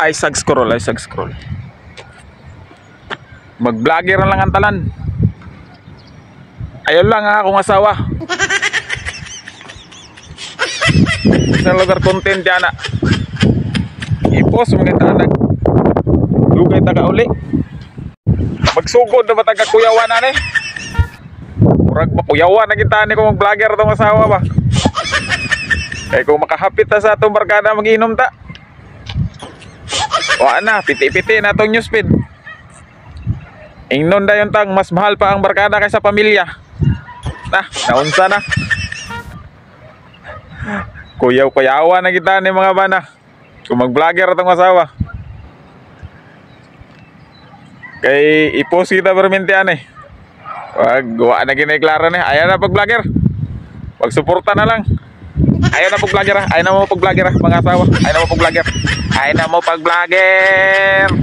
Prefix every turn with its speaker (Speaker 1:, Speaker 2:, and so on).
Speaker 1: Ay sag scroll. Mag-vlogger na lang ang talan. Ayun lang ang akong asawa. Sa lugar content dyan na. Ipos mga tanag. Dugay taga uli. Magsugod na ba taga kuyawan na ni? Murag ba kuyawan na kita ni kung mag-vlogger itong asawa ba? Kaya kung makahapit na sa itong barkada mag-inom ta. Wala na, piti-piti na itong newsfeed. Ingnon da yung tang, mas mahal pa ang barkada kaysa pamilya. Naunsa na. Kuyaw-kuyawa na kita ni mga bana. Kung mag-vlogger itong asawa. Kay ipos kita permintian eh. Wag, gawa na gineklara ni. Ayaw na pag-vlogger. Pag-suporta na lang. Ayaw na pag-vlogger ha. Ayaw na mo pag-vlogger ha, mga asawa. Ayaw na mo pag-vlogger.